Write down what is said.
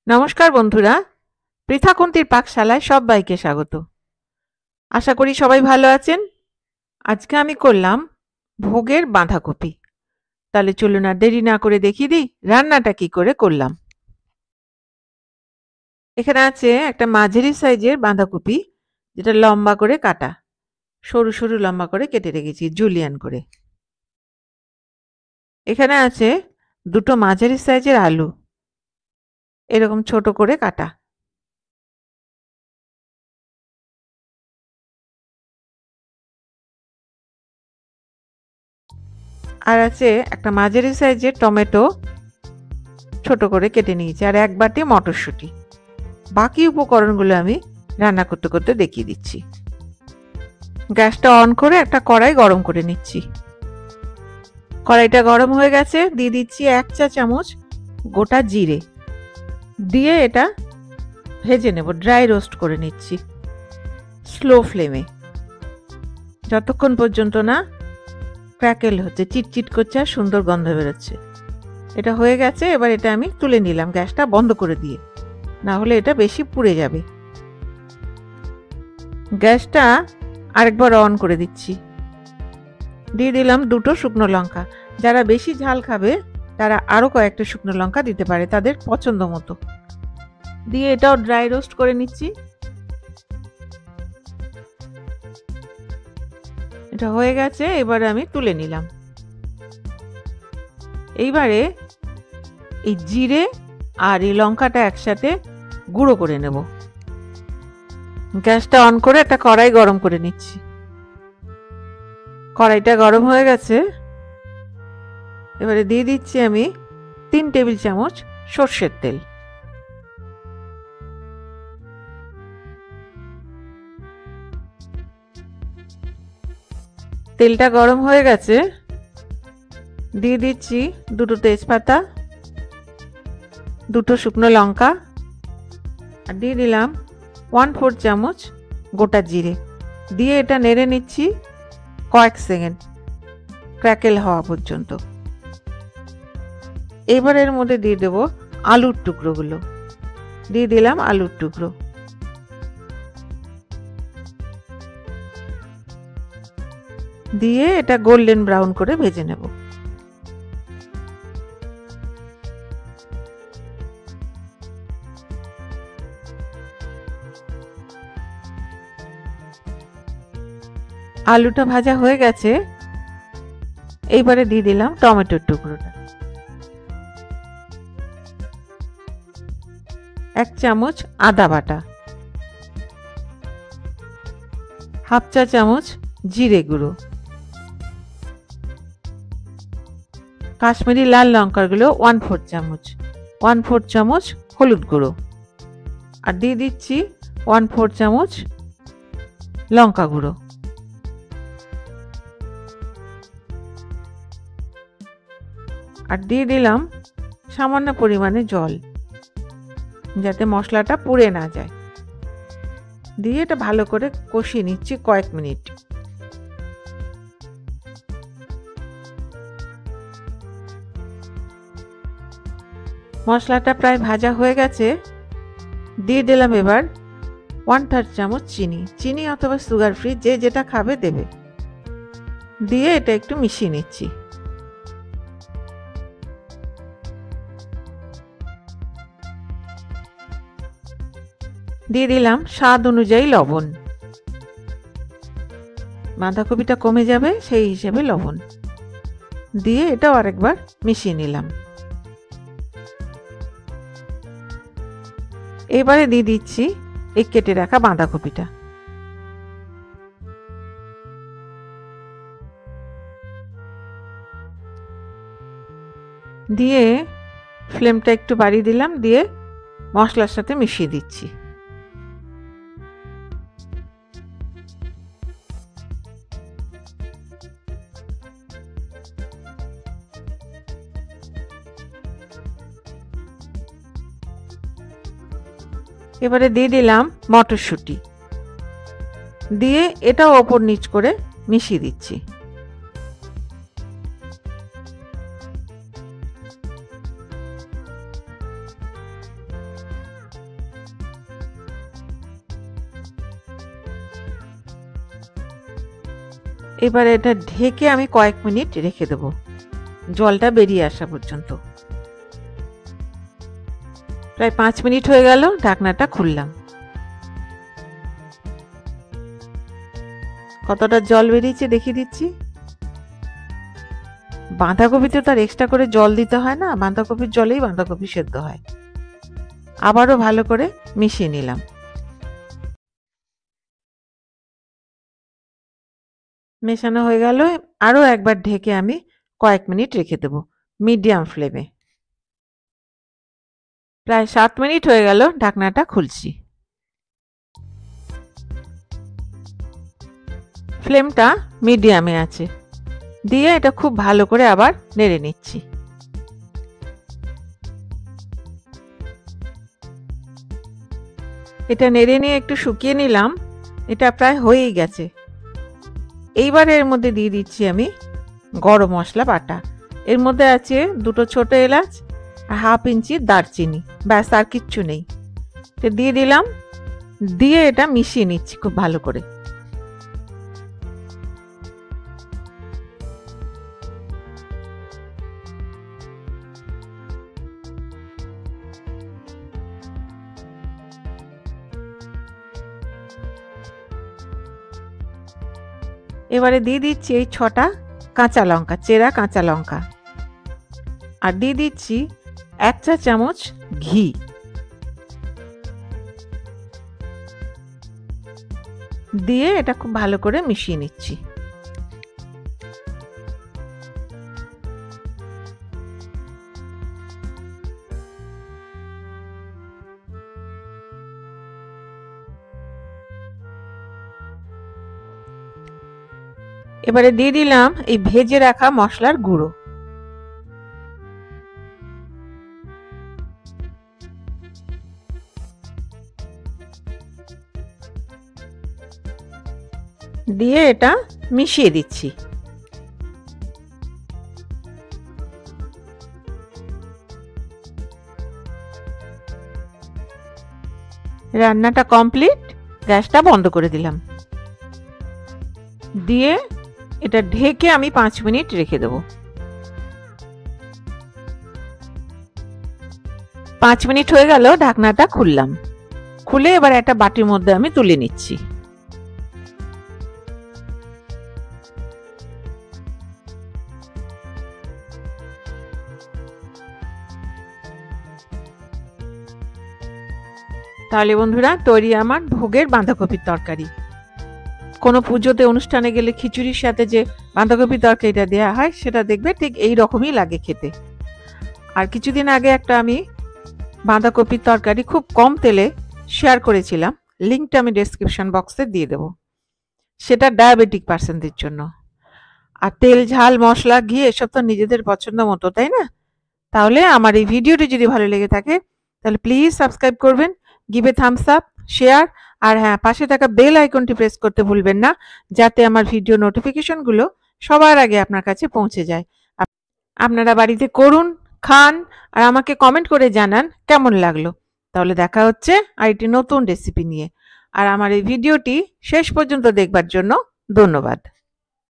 নমস্কার বন্ধুরা, পৃথাকুন্তির পাকশালায় সবাইকে স্বাগত। আশা করি সবাই ভালো আছেন। আজকে আমি করলাম ভোগের বাঁধাকপি। তাহলে চলুন আর দেরি না করে দেখিয়ে দিই রান্নাটা কি করে করলাম। এখানে আছে একটা মাঝারি সাইজের বাঁধাকপি, যেটা লম্বা করে কাটা, সরু সরু লম্বা করে কেটে রেখেছি জুলিয়ান করে। এখানে আছে দুটো মাঝারি সাইজের আলু, এরকম ছোট করে কাটা। আর আছে একটা মাঝারি সাইজের টমেটো, ছোট করে কেটে নিয়েছি, আর এক বাটি মটরশুঁটি। বাকি উপকরণগুলো আমি রান্না করতে করতে দেখিয়ে দিচ্ছি। গ্যাসটা অন করে একটা কড়াই গরম করে নিচ্ছি। কড়াইটা গরম হয়ে গেছে, দিয়ে দিচ্ছি 1 চা চামচ গোটা জিরে, দিয়ে এটা ভেজে নেব, ড্রাই রোস্ট করে নিচ্ছি স্লো ফ্লেমে, যতক্ষণ পর্যন্ত না ক্র্যাকেল হচ্ছে, চিটচিট করছে আর সুন্দর গন্ধ বেরোচ্ছে। এটা হয়ে গেছে, এবার এটা আমি তুলে নিলাম গ্যাসটা বন্ধ করে দিয়ে, না হলে এটা বেশি পুড়ে যাবে। গ্যাসটা আরেকবার অন করে দিচ্ছি, দিয়ে দিলাম দুটো শুকনো লঙ্কা। যারা বেশি ঝাল খাবে তারা আরও কয়েকটা শুকনো লঙ্কা দিতে পারে তাদের পছন্দ মতো। দিয়ে এটাও ড্রাই রোস্ট করে নিচ্ছি। এটা হয়ে গেছে, এবারে আমি তুলে নিলাম। এইবারে এই জিরে আর এই লঙ্কাটা একসাথে গুঁড়ো করে নেব। গ্যাসটা অন করে একটা কড়াই গরম করে নিচ্ছি। কড়াইটা গরম হয়ে গেছে, এবারে দিয়ে দিচ্ছি আমি 3 টেবিল চামচ সর্ষের তেল। তেলটা গরম হয়ে গেছে, দিয়ে দিচ্ছি দুটো তেজপাতা, দুটো শুকনো লঙ্কা, আর দিয়ে দিলাম 1/4 চামচ গোটা জিরে। দিয়ে এটা নেড়ে নিচ্ছি কয়েক সেকেন্ড, ক্র্যাকেল হওয়া পর্যন্ত। এবার এর মধ্যে দিয়ে দেব আলুর টুকরোগুলো। দিয়ে দিলাম আলুর টুকরো, দিয়ে এটা গোল্ডেন ব্রাউন করে ভেজে নেব। আলুটা ভাজা হয়ে গেছে, এইবারে দিয়ে দিলাম টমেটোর টুকরোটা, 1 চামচ আদা বাটা, 1/2 চা চামচ জিরে গুঁড়ো, কাশ্মীরি লাল লঙ্কার গুঁড়ো 1/4 চামচ, 1/4 চামচ হলুদ গুঁড়ো, আর দিয়ে দিচ্ছি 1/4 চামচ লঙ্কা গুঁড়ো। আর দিয়ে দিলাম সামান্য পরিমাণে জল, যাতে মশলাটা পুড়ে না যায়। দিয়ে এটা ভালো করে কষিয়ে নিচ্ছি কয়েক মিনিট। মশলাটা প্রায় ভাজা হয়ে গেছে, দিয়ে দিলাম এবার 1/3 চামচ চিনি, চিনি অথবা সুগার ফ্রি, যে যেটা খাবে দেবে। দিয়ে এটা একটু মিশিয়ে নিচ্ছি। দিয়ে দিলাম স্বাদ অনুযায়ী লবণ, বাঁধাকপিটা কমে যাবে সেই হিসেবে লবণ। দিয়ে এটাও আরেকবার মিশিয়ে নিলাম। এবারে দিয়ে দিচ্ছি এই কেটে রাখা বাঁধাকপিটা। দিয়ে ফ্লেমটা একটু বাড়িয়ে দিলাম, দিয়ে মশলার সাথে মিশিয়ে দিচ্ছি। এবারে দিয়ে দিলাম মটরশুঁটি, দিয়ে এটাও ওপর নিচ করে মিশিয়ে দিচ্ছি। এবারে এটা ঢেকে আমি কয়েক মিনিট রেখে দেব, জলটা বেরিয়ে আসা পর্যন্ত। প্রায় 5 মিনিট হয়ে গেল, ঢাকনাটা খুললাম। কতটা জল বেরিয়েছে দেখিয়ে দিচ্ছি। বাঁধাকপিতে তো আর এক্সট্রা করে জল দিতে হয় না, বাঁধাকপির জলেই বাঁধাকপি সেদ্ধ হয়। আবারও ভালো করে মিশিয়ে নিলাম। মেশানো হয়ে গেল, আরও একবার ঢেকে আমি কয়েক মিনিট রেখে দেব মিডিয়াম ফ্লেমে। প্রায় 7 মিনিট হয়ে গেল, ঢাকনাটা খুলছি। ফ্লেমটা মিডিয়ামে আছে, দিয়ে এটা খুব ভালো করে আবার নেড়ে নিচ্ছি। এটা নেড়ে নিয়ে একটু শুকিয়ে নিলাম, এটা প্রায় হয়েই গেছে। এইবার এর মধ্যে দিয়ে দিচ্ছি আমি গরম মশলা বাটা। এর মধ্যে আছে 2 ছোট এলাচ আর 1/2 ইঞ্চি দারচিনি, ব্যাস আর কিচ্ছু নেই। এটা দিয়ে দিলাম, দিয়ে এটা মিশিয়ে নিচ্ছি খুব ভালো করে। এবারে দিয়ে দিচ্ছি এই 6টা কাঁচা লঙ্কা, চেরা কাঁচা লঙ্কা, আর দিয়ে দিচ্ছি 1 চা চামচ ঘি। দিয়ে এটা খুব ভালো করে মিশিয়ে নিচ্ছি। এবারে দিয়ে দিলাম এই ভেজে রাখা মশলার গুঁড়ো। দিয়ে এটা মিশিয়ে দিচ্ছি। রান্নাটা কমপ্লিট, গ্যাসটা বন্ধ করে দিলাম। দিয়ে এটা ঢেকে আমি 5 মিনিট রেখে দেব। 5 মিনিট হয়ে গেল, ঢাকনাটা খুললাম। খুলে এবার একটা বাটির মধ্যে আমি তুলে নিচ্ছি। তাহলে বন্ধুরা, তৈরি আমার ভোগের বাঁধাকপির তরকারি। কোনো পুজোতে অনুষ্ঠানে গেলে খিচুড়ির সাথে যে বাঁধাকপির তরকারিটা দেওয়া হয়, সেটা দেখবে ঠিক এই রকমই লাগে খেতে। আর কিছুদিন আগে একটা আমি বাঁধাকপির তরকারি খুব কম তেলে শেয়ার করেছিলাম, লিঙ্কটা আমি ডেসক্রিপশন বক্সে দিয়ে দেব। সেটা ডায়াবেটিক পার্সনদের জন্য। আর তেল, ঝাল, মশলা, ঘি এসব তো নিজেদের পছন্দ মতো, তাই না? তাহলে আমার এই ভিডিওটি যদি ভালো লেগে থাকে তাহলে প্লিজ সাবস্ক্রাইব করবেন, give a thumbs up, share, আর হ্যাঁ, পাশে থাকা বেল আইকনটি প্রেস করতে ভুলবেন না, যাতে আমার ভিডিও নোটিফিকেশনগুলো সবার আগে আপনার কাছে পৌঁছে যায়। আপনারা বাড়িতে করুন, খান, আর আমাকে কমেন্ট করে জানান কেমন লাগলো। তাহলে দেখা হচ্ছে আরেকটি নতুন রেসিপি নিয়ে। আর আমার এই ভিডিওটি শেষ পর্যন্ত দেখবার জন্য ধন্যবাদ।